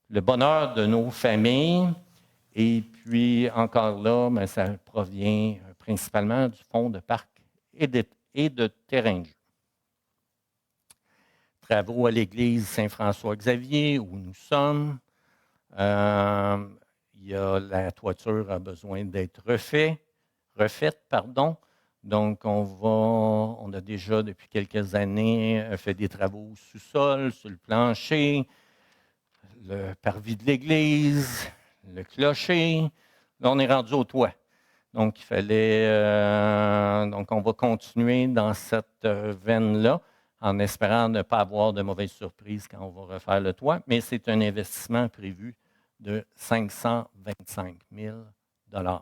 le bonheur de nos familles. Et puis, encore là, bien, ça provient principalement du fonds de parc et de terrain de jeu. Travaux à l'église Saint-François-Xavier, où nous sommes. La toiture a besoin d'être refaite. Donc, on a déjà, depuis quelques années, fait des travaux au sous-sol, sur le plancher, le parvis de l'église, le clocher. Là, on est rendu au toit. Donc, donc, on va continuer dans cette veine-là, en espérant ne pas avoir de mauvaises surprises quand on va refaire le toit. Mais c'est un investissement prévu de 525 000 $.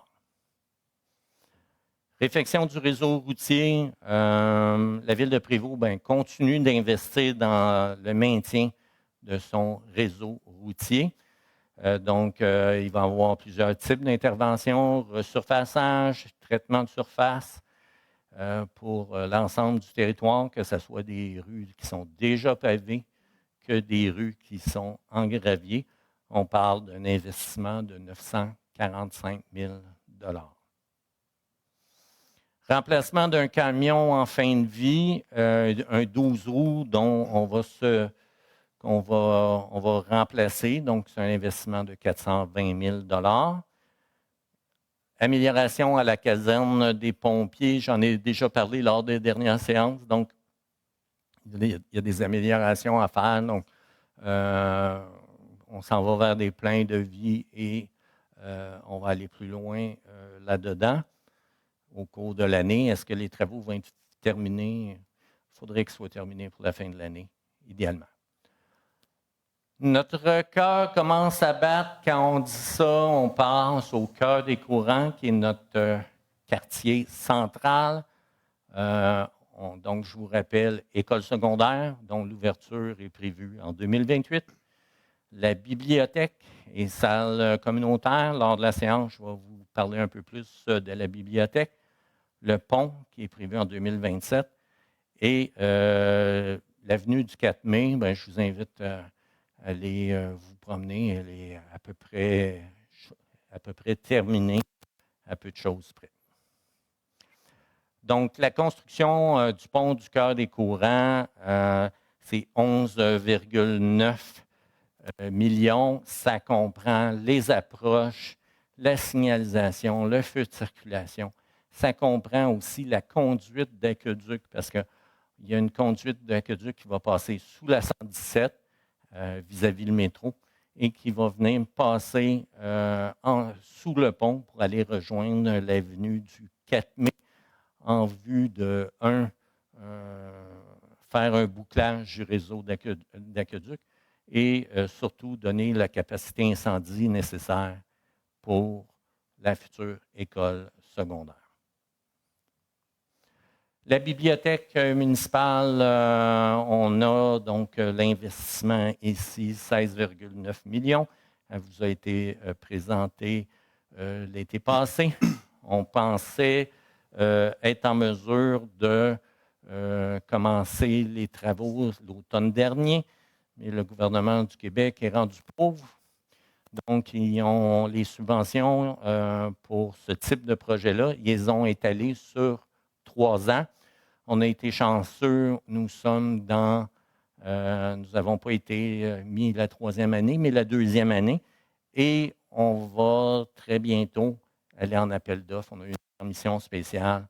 Réfection du réseau routier. La Ville de Prévost continue d'investir dans le maintien de son réseau routier. Donc, il va y avoir plusieurs types d'interventions, resurfaçage, traitement de surface pour l'ensemble du territoire, que ce soit des rues qui sont déjà pavées que des rues qui sont en gravier. On parle d'un investissement de 945 000 $. Remplacement d'un camion en fin de vie, un 12 roues dont on va remplacer. Donc, c'est un investissement de 420 000 $. Amélioration à la caserne des pompiers, j'en ai déjà parlé lors des dernières séances. Donc, il y a des améliorations à faire. Donc, on s'en va vers des pleins de vie et on va aller plus loin là-dedans au cours de l'année. Est-ce que les travaux vont être terminés? Il faudrait qu'ils soient terminés pour la fin de l'année, idéalement. Notre cœur commence à battre. Quand on dit ça, on pense au cœur des courants, qui est notre quartier central. Donc, je vous rappelle, école secondaire, dont l'ouverture est prévue en 2028. La bibliothèque et salle communautaire. Lors de la séance, je vais vous parler un peu plus de la bibliothèque. Le pont, qui est prévu en 2027. Et l'avenue du 4 mai, je vous invite à aller vous promener. Elle est à peu près terminée, à peu de choses près. Donc, la construction du pont du cœur des courants, c'est 11,9 millions. Ça comprend les approches, la signalisation, le feu de circulation. Ça comprend aussi la conduite d'aqueduc, parce qu'il y a une conduite d'aqueduc qui va passer sous la 117 vis-à-vis le métro et qui va venir passer sous le pont pour aller rejoindre l'avenue du 4 mai en vue de, faire un bouclage du réseau d'aqueduc et surtout donner la capacité incendie nécessaire pour la future école secondaire. La bibliothèque municipale, on a donc l'investissement ici, 16,9 millions. Elle vous a été présenté l'été passé. On pensait être en mesure de commencer les travaux l'automne dernier, mais le gouvernement du Québec est rendu pauvre. Donc, ils ont les subventions pour ce type de projet-là. Ils les ont étalées sur 3 ans. On a été chanceux, nous n'avons pas été mis la 3e année, mais la 2e année. Et on va très bientôt aller en appel d'offres. On a eu une permission spéciale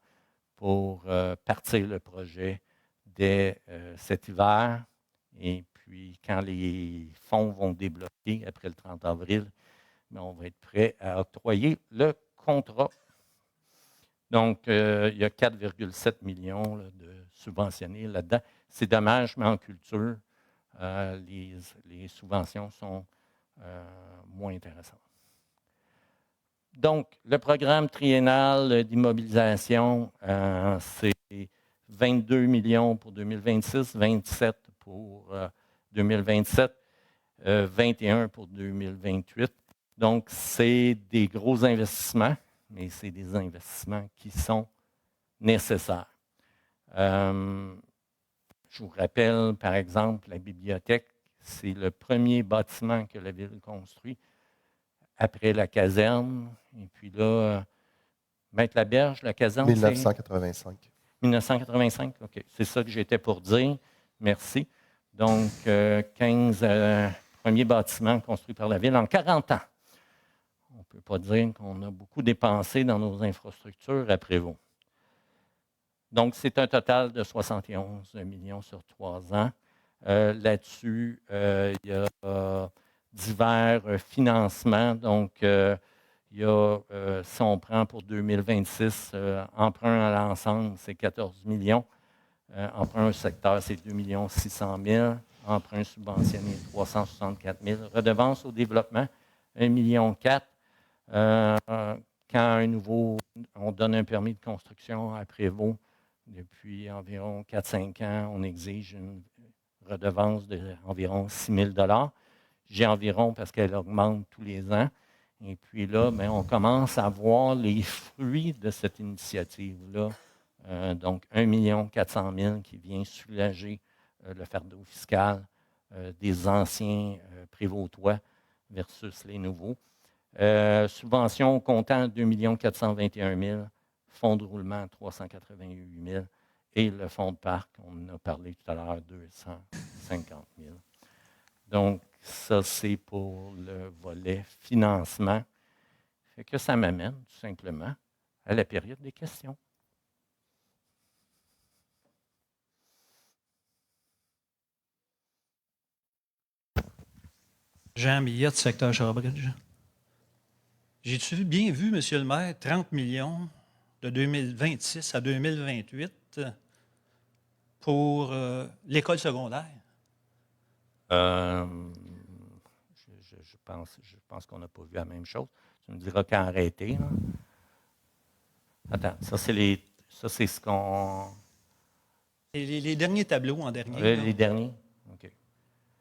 pour partir le projet dès cet hiver. Et puis, quand les fonds vont débloquer après le 30 avril, on va être prêt à octroyer le contrat. Donc, il y a 4,7 millions de subventionnés là-dedans. C'est dommage, mais en culture, les subventions sont moins intéressantes. Donc, le programme triennal d'immobilisation, c'est 22 millions pour 2026, 27 pour 2027, 21 pour 2028. Donc, c'est des gros investissements, mais c'est des investissements qui sont nécessaires. Je vous rappelle, par exemple, la bibliothèque, c'est le premier bâtiment que la ville construit après la caserne. Et puis là, Maître Laberge, la caserne, 1985. 1985, OK. C'est ça que j'étais pour dire. Merci. Donc, 15 premiers bâtiments construits par la ville en 40 ans. On ne peut pas dire qu'on a beaucoup dépensé dans nos infrastructures après vous. Donc, c'est un total de 71 millions sur 3 ans. Là-dessus, il y a divers financements. Donc, il y a, si on prend pour 2026, emprunt à l'ensemble, c'est 14 millions. Emprunt au secteur, c'est 2 600 000. Emprunt subventionné, 364 000. Redevance au développement, 1,4 million. Quand on donne un permis de construction à Prévost, depuis environ 4-5 ans, on exige une redevance d'environ 6 000 $. J'ai environ parce qu'elle augmente tous les ans. Et puis là, bien, on commence à voir les fruits de cette initiative-là. Donc, 1 400 000 qui vient soulager le fardeau fiscal des anciens prévôtois versus les nouveaux. Subvention au comptant, 2 421 000. Fonds de roulement, 388 000. Et le fonds de parc, on en a parlé tout à l'heure, 250 000. Donc, ça, c'est pour le volet financement. Fait que ça m'amène, tout simplement, à la période des questions. Jean Millette, secteur Shawbridge. J'ai-tu bien vu, M. le maire, 30 millions de 2026 à 2028 pour l'école secondaire? Je pense qu'on n'a pas vu la même chose. Tu me diras quand arrêter. Là. Attends, ça c'est ce qu'on... Les derniers tableaux en dernier. Les derniers? OK.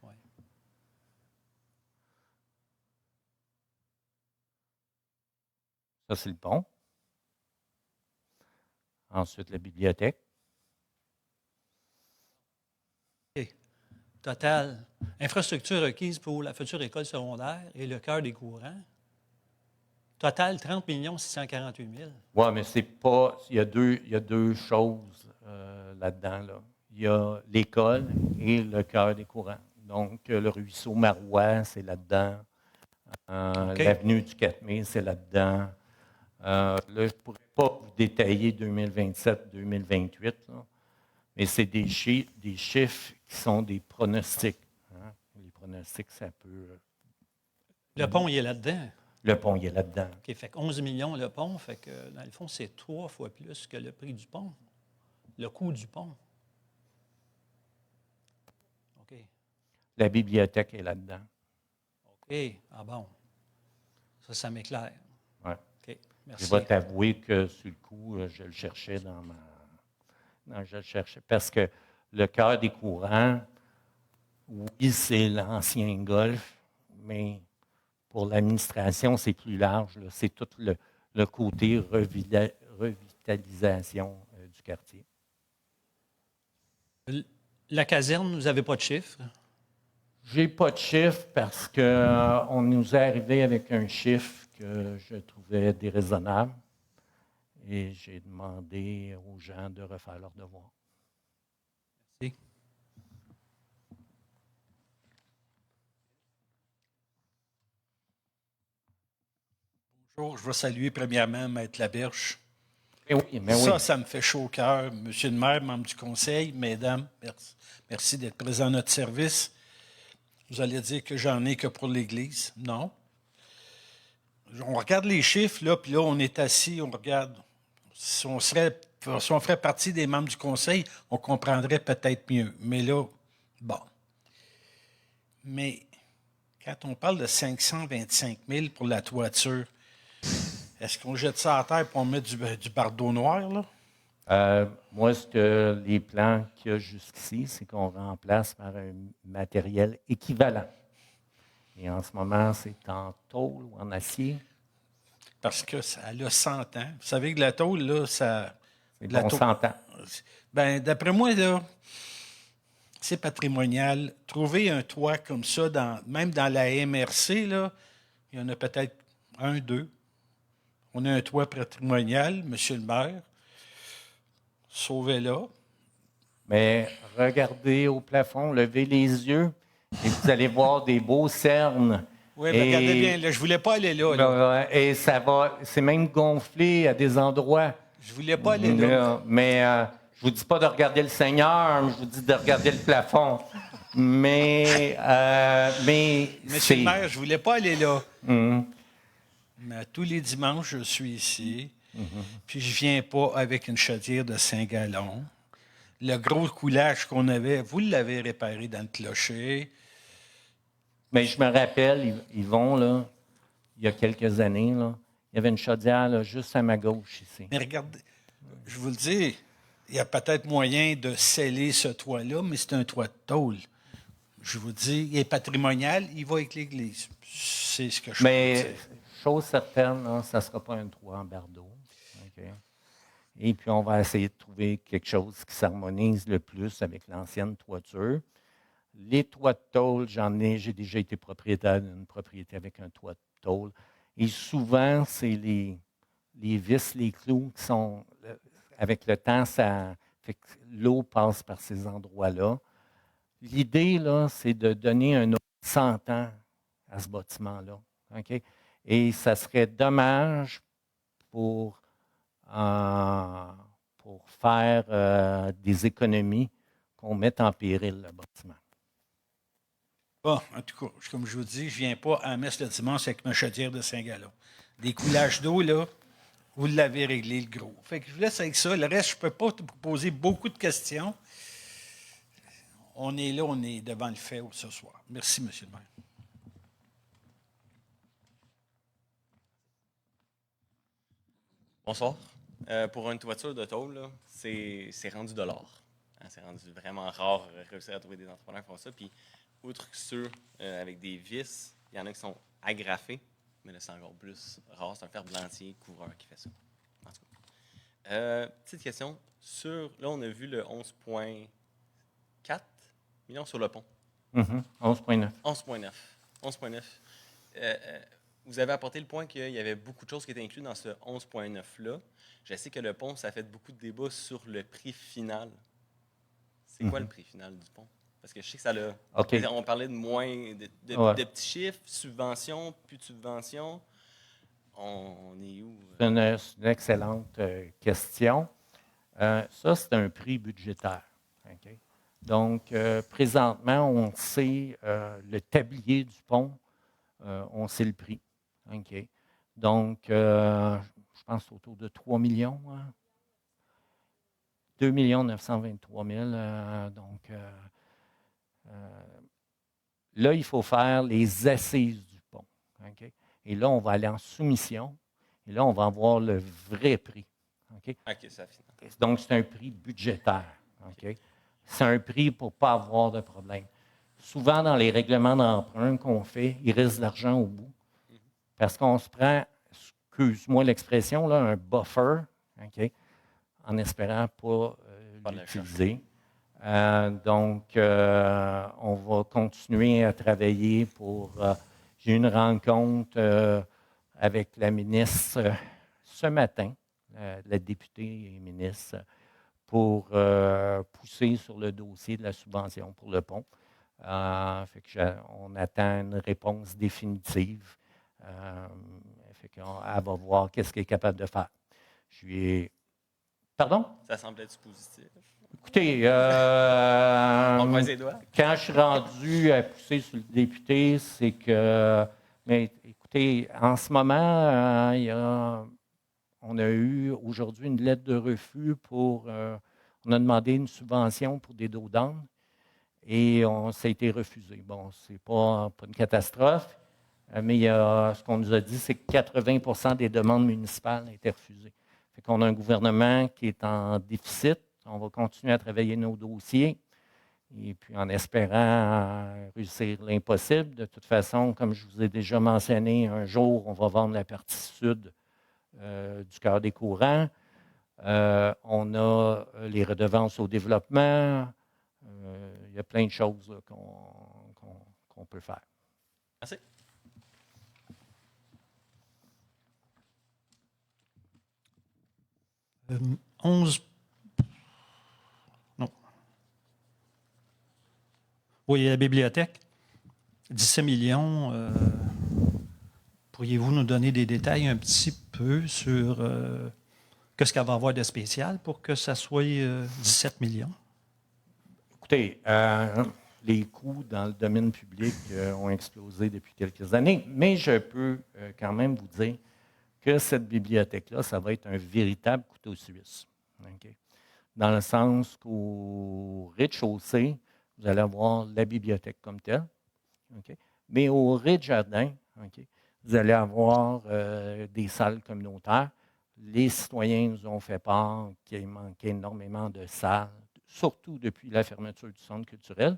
Ouais. Ça, c'est le pont. Ensuite, la bibliothèque. OK. Total. Infrastructure requise pour la future école secondaire et le cœur des courants. Total, 30 648 000. Oui, mais c'est pas... Il y a deux choses là-dedans. Là. Il y a l'école et le cœur des courants. Donc, le ruisseau Marois, c'est là-dedans. Okay. L'avenue du 4 mai, c'est là-dedans. Là, je ne pourrais pas vous détailler 2027-2028, mais c'est des chiffres qui sont des pronostics. Hein? Les pronostics, ça peut... Le pont, il est là-dedans. Le pont, il est là-dedans. OK, fait que 11 millions le pont, fait que dans le fond, c'est 3 fois plus que le prix du pont, le coût du pont. OK. La bibliothèque est là-dedans. OK, ah bon. Ça m'éclaire. Oui. OK, merci. Je vais t'avouer que, sur le coup, je le cherchais je le cherchais parce que le cœur des courants, oui, c'est l'ancien golf, mais pour l'administration, c'est plus large. Là. C'est tout le côté revitalisation du quartier. La caserne, vous n'avez pas de chiffre? Je n'ai pas de chiffre parce qu'on nous est arrivé avec un chiffre que je trouvais déraisonnable et j'ai demandé aux gens de refaire leur devoir. Merci. Bonjour, je veux saluer premièrement Maître Laberge. Oui, Ça me fait chaud au cœur. Monsieur le maire, membre du conseil, mesdames, merci d'être présent à notre service. Vous allez dire que j'en ai que pour l'Église. Non. On regarde les chiffres, là, puis là, on est assis, on regarde. Si on ferait partie des membres du conseil, on comprendrait peut-être mieux. Mais là, bon. Mais quand on parle de 525 000 pour la toiture, est-ce qu'on jette ça à terre pour on met du bardeau noir, là? Moi, les plans qu'il y a jusqu'ici, c'est qu'on remplace par un matériel équivalent. Et en ce moment, c'est en tôle ou en acier. Parce que ça a 100 ans. Vous savez que la tôle, là, ça... C'est bon, 100 ans. Bien, d'après moi, là, c'est patrimonial. Trouver un toit comme ça, même dans la MRC, là, il y en a peut-être un, deux. On a un toit patrimonial, monsieur le maire. Sauvez-la. Mais regardez au plafond, levez les yeux et vous allez voir des beaux cernes. Oui, mais regardez bien, là, je ne voulais pas aller là. Et ça va, c'est même gonflé à des endroits. Je ne voulais pas aller là. Mais je ne vous dis pas de regarder le Seigneur, je vous dis de regarder le plafond. Mais Monsieur le maire, je ne voulais pas aller là. Mais tous les dimanches, je suis ici. Puis je ne viens pas avec une chaudière de 5 gallons. Le gros coulage qu'on avait, vous l'avez réparé dans le clocher. Mais je me rappelle, Yvon, là, il y a quelques années, là, il y avait une chaudière là, juste à ma gauche ici. Mais regardez, je vous le dis, il y a peut-être moyen de sceller ce toit-là, mais c'est un toit de tôle. Je vous dis, il est patrimonial, il va avec l'Église. C'est ce que je peux dire. Chose certaine, là, ça ne sera pas un toit en bardeau. Okay? Et puis, on va essayer de trouver quelque chose qui s'harmonise le plus avec l'ancienne toiture. Les toits de tôle, j'ai déjà été propriétaire d'une propriété avec un toit de tôle. Et souvent, c'est les vis, les clous qui sont, avec le temps, ça fait que l'eau passe par ces endroits-là. L'idée, là, c'est de donner un autre 100 ans à ce bâtiment-là. Okay? Et ça serait dommage pour faire des économies qu'on mette en péril le bâtiment. Bon, en tout cas, comme je vous dis, je ne viens pas à la messe le dimanche avec ma chaudière de 5 gallons. Des coulages d'eau, là, vous l'avez réglé, le gros. Fait que je vous laisse avec ça. Le reste, je ne peux pas vous poser beaucoup de questions. On est là, on est devant le fait ce soir. Merci, M. le maire. Bonsoir. Pour une toiture de tôle, c'est rendu de l'or. C'est rendu vraiment rare de réussir à trouver des entrepreneurs qui font ça. Puis, outre que ceux avec des vis, il y en a qui sont agrafés, mais là, c'est encore plus rare. C'est un ferblantier couvreur qui fait ça. En tout cas. Petite question. Là, on a vu le 11,4 millions sur le pont. 11,9. 11,9. Vous avez apporté le point qu'il y avait beaucoup de choses qui étaient incluses dans ce 11,9-là. Je sais que le pont, ça a fait beaucoup de débats sur le prix final. C'est quoi le prix final du pont? Parce que je sais que ça l'a... Okay. On parlait de moins de petits chiffres, subventions, plus de subventions. On est où? C'est une excellente question. Ça, c'est un prix budgétaire. Okay? Donc, présentement, on sait le tablier du pont, on sait le prix. Okay? Donc, je pense autour de 3 millions. 2 923 000. Donc, là, il faut faire les assises du pont. Okay? Et là, on va aller en soumission. Et là, on va avoir le vrai prix. Okay? OK, ça finit. Donc, c'est un prix budgétaire. Okay? C'est un prix pour ne pas avoir de problème. Souvent, dans les règlements d'emprunt qu'on fait, il reste de l'argent au bout. Parce qu'on se prend, excuse-moi l'expression, là, un buffer, okay, en espérant pas l'utiliser. Donc, on va continuer à travailler pour... j'ai eu une rencontre avec la ministre ce matin, la députée et ministre, pour pousser sur le dossier de la subvention pour le pont. On attend une réponse définitive. Elle va voir qu'est-ce qu'elle est capable de faire. Pardon? Ça semblait-tu positif? Écoutez, quand je suis rendu à pousser sur le député, c'est que... Mais écoutez, en ce moment, on a eu aujourd'hui une lettre de refus pour... on a demandé une subvention pour des dos d'âne et ça a été refusé. Bon, ce n'est pas une catastrophe, mais ce qu'on nous a dit, c'est que 80 des demandes municipales ont été refusées. Fait qu'on a un gouvernement qui est en déficit. On va continuer à travailler nos dossiers et puis en espérant réussir l'impossible. De toute façon, comme je vous ai déjà mentionné, un jour, on va vendre la partie sud du cœur des courants. On a les redevances au développement. Il y a plein de choses là, qu'on peut faire. Merci. Euh, 11. Non. Oui, la bibliothèque. 17 millions. Pourriez-vous nous donner des détails un petit peu sur qu'est-ce qu'elle va avoir de spécial pour que ça soit 17 millions? Écoutez, les coûts dans le domaine public ont explosé depuis quelques années, mais je peux quand même vous dire que cette bibliothèque-là, ça va être un véritable couteau suisse. Okay? Dans le sens qu'au rez-de-chaussée, vous allez avoir la bibliothèque comme telle, okay? Mais au rez-de-jardin, okay, vous allez avoir des salles communautaires. Les citoyens nous ont fait part qu'il manquait énormément de salles, surtout depuis la fermeture du centre culturel.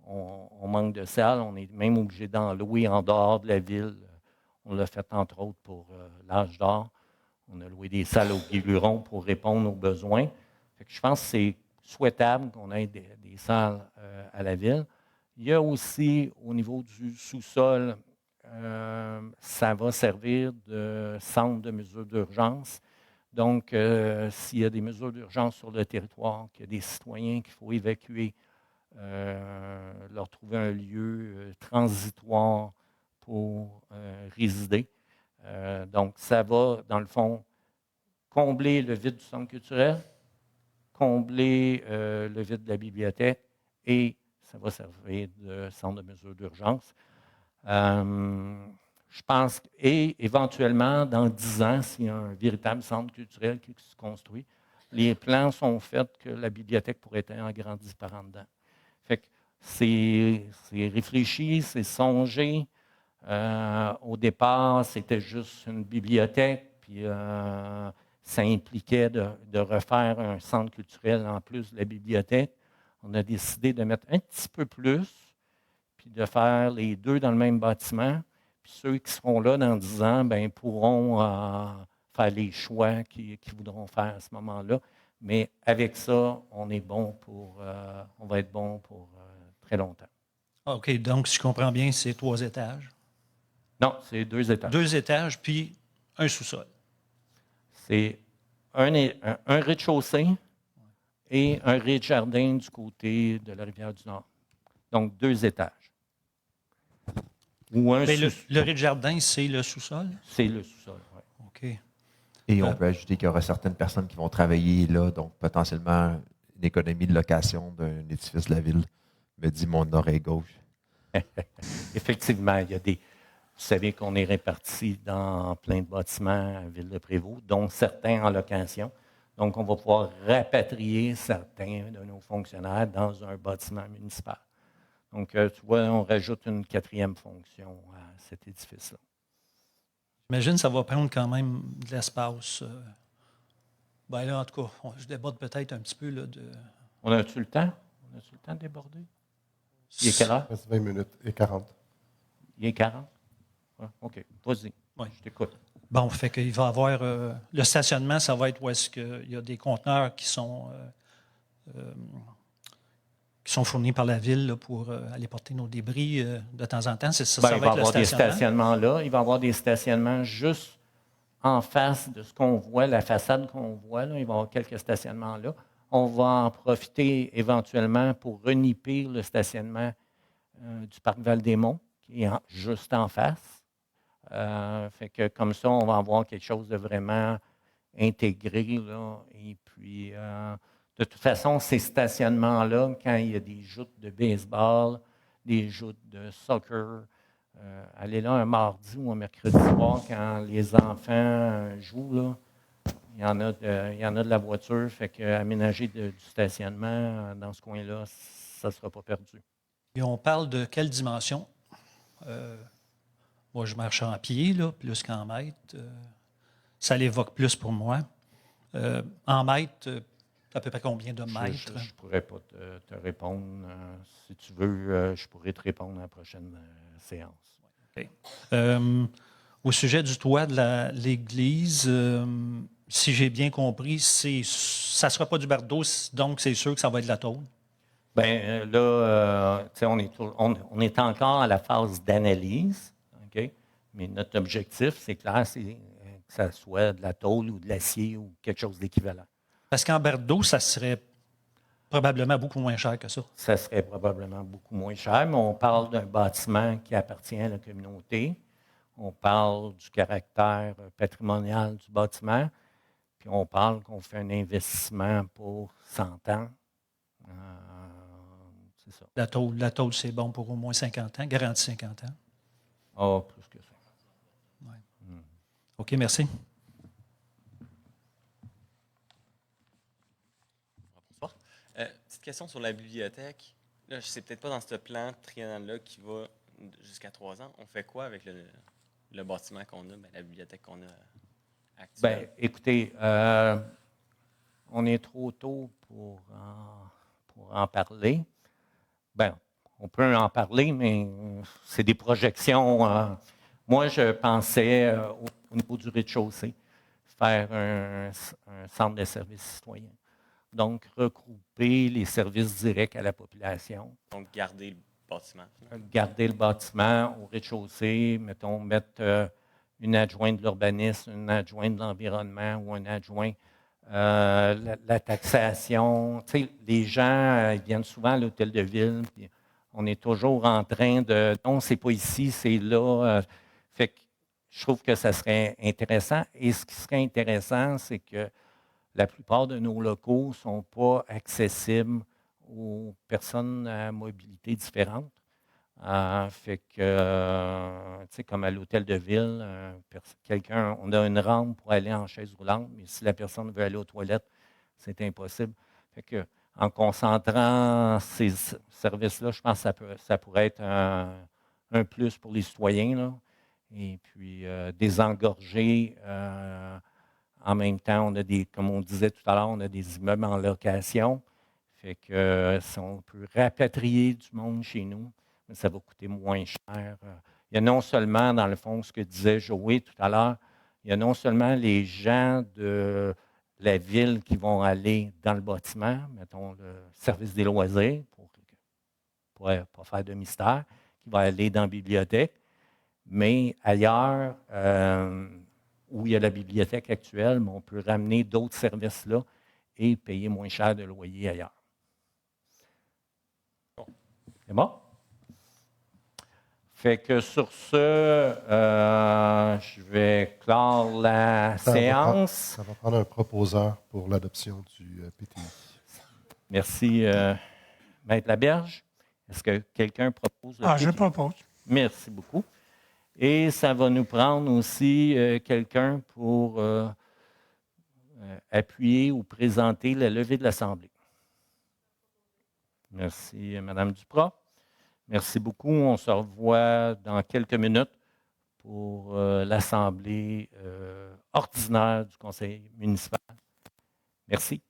On manque de salles, on est même obligé d'en louer en dehors de la ville. On l'a fait entre autres pour l'Âge d'or. On a loué des salles au Gué-Luron pour répondre aux besoins. Fait que je pense que c'est souhaitable qu'on ait des salles à la ville. Il y a aussi, au niveau du sous-sol, ça va servir de centre de mesures d'urgence. Donc, s'il y a des mesures d'urgence sur le territoire, qu'il y a des citoyens qu'il faut évacuer, leur trouver un lieu transitoire pour résider. Donc, ça va, dans le fond, combler le vide du centre culturel, combler le vide de la bibliothèque et ça va servir de centre de mesure d'urgence. Je pense, et éventuellement, dans 10 ans, s'il y a un véritable centre culturel qui se construit, les plans sont faits que la bibliothèque pourrait être agrandie par en dedans. Fait que c'est réfléchi, c'est songé. Au départ, c'était juste une bibliothèque, puis ça impliquait de refaire un centre culturel en plus de la bibliothèque. On a décidé de mettre un petit peu plus, puis de faire les deux dans le même bâtiment. Puis ceux qui seront là dans 10 ans bien, pourront faire les choix qu'ils voudront faire à ce moment-là. Mais avec ça, on est bon on va être bon pour très longtemps. OK, donc si je comprends bien, c'est 3 étages. Non, c'est 2 étages. 2 étages, puis un sous-sol. C'est un rez-de-chaussée et un rez-de-jardin du côté de la Rivière-du-Nord. Donc, 2 étages. Ou un le rez-de-jardin, c'est le sous-sol? C'est le sous-sol, oui. OK. Et on peut ajouter qu'il y aura certaines personnes qui vont travailler là, donc potentiellement une économie de location d'un édifice de la ville, me dit mon oreille gauche. Effectivement, il y a des... Vous savez qu'on est répartis dans plein de bâtiments à Ville-de-Prévost, dont certains en location. Donc, on va pouvoir rapatrier certains de nos fonctionnaires dans un bâtiment municipal. Donc, tu vois, on rajoute une 4e fonction à cet édifice-là. J'imagine que ça va prendre quand même de l'espace. Bien là, en tout cas, je déborde peut-être un petit peu là, de... On a-tu le temps? On a-tu le temps de déborder? Il est quelle heure? Il reste 20 minutes et 40. Il est 40? Ah, OK, vas-y. Oui. Je t'écoute. Bon, fait qu'il va y avoir... le stationnement, ça va être où est-ce qu'il y a des conteneurs qui sont fournis par la ville là, pour aller porter nos débris de temps en temps. C'est ça, Bien, ça il va va y être le avoir des stationnement. stationnements là. Il va y avoir des stationnements juste en face de ce qu'on voit, la façade qu'on voit. Là. Il va y avoir quelques stationnements là. On va en profiter éventuellement pour reniper le stationnement du parc Val-des-Monts, qui est juste en face. Fait que comme ça, on va avoir quelque chose de vraiment intégré. Là. Et puis, de toute façon, ces stationnements-là, quand il y a des joutes de baseball, des joutes de soccer, allez là un mardi ou un mercredi soir quand les enfants jouent, là, il y en a de la voiture, fait qu'aménager du stationnement dans ce coin-là, ça ne sera pas perdu. Et on parle de quelle dimension? Moi, je marche en pied, là, plus qu'en mètres. Ça l'évoque plus pour moi. En mètres, à peu près combien de mètres? Je ne pourrais pas te répondre. Si tu veux, je pourrais te répondre à la prochaine séance. Okay. Au sujet du toit de l'église, si j'ai bien compris, ça ne sera pas du bardeau, donc c'est sûr que ça va être de la tôle. Bien, là, on est encore à la phase d'analyse, OK? Mais notre objectif, c'est clair, c'est que ça soit de la tôle ou de l'acier ou quelque chose d'équivalent. Parce qu'en barre d'eau, ça serait probablement beaucoup moins cher que ça. Ça serait probablement beaucoup moins cher, mais on parle d'un bâtiment qui appartient à la communauté. On parle du caractère patrimonial du bâtiment, puis on parle qu'on fait un investissement pour 100 ans. C'est ça. La tôle, c'est bon pour au moins 50 ans, garantie 50 ans. Ah, plus que ça. Ouais. OK, merci. Bonsoir. Petite question sur la bibliothèque. Là, je ne sais peut-être pas dans ce plan triennal-là qui va jusqu'à 3 ans. On fait quoi avec le bâtiment qu'on a, la bibliothèque qu'on a actuelle? Bien, écoutez, on est trop tôt pour en parler. Bien, on peut en parler, mais c'est des projections. Moi, je pensais, au niveau du rez-de-chaussée, faire un centre de services citoyens. Donc, regrouper les services directs à la population. Donc, garder le bâtiment. Garder le bâtiment au rez-de-chaussée, mettons, mettre une adjointe de l'urbanisme, une adjointe de l'environnement ou un adjoint. La taxation. Tu sais, les gens ils viennent souvent à l'hôtel de ville, puis on est toujours en train de non, c'est pas ici, c'est là. Fait que je trouve que ça serait intéressant. Et ce qui serait intéressant, c'est que la plupart de nos locaux ne sont pas accessibles aux personnes à mobilité différente. Fait que, tu sais, comme à l'hôtel de ville, on a une rampe pour aller en chaise roulante, mais si la personne veut aller aux toilettes, c'est impossible. Fait que, en concentrant ces services-là, je pense que ça pourrait être un plus pour les citoyens, là. Et puis, désengorger. En même temps, on a comme on disait tout à l'heure, on a des immeubles en location. Fait que si on peut rapatrier du monde chez nous, ça va coûter moins cher. Il y a non seulement, dans le fond, ce que disait Joey tout à l'heure, il y a non seulement les gens de la ville qui vont aller dans le bâtiment, mettons le service des loisirs, pour pas faire de mystère, qui va aller dans la bibliothèque, mais ailleurs, où il y a la bibliothèque actuelle, mais on peut ramener d'autres services là et payer moins cher de loyer ailleurs. C'est bon? Fait que sur ce, je vais clore la séance. Ça va prendre un proposeur pour l'adoption du PTI. Merci, Maître Laberge. Est-ce que quelqu'un propose le PTI? Je propose. Merci beaucoup. Et ça va nous prendre aussi quelqu'un pour appuyer ou présenter la levée de l'Assemblée. Merci, Mme Duprat. Merci beaucoup. On se revoit dans quelques minutes pour l'Assemblée ordinaire du Conseil municipal. Merci.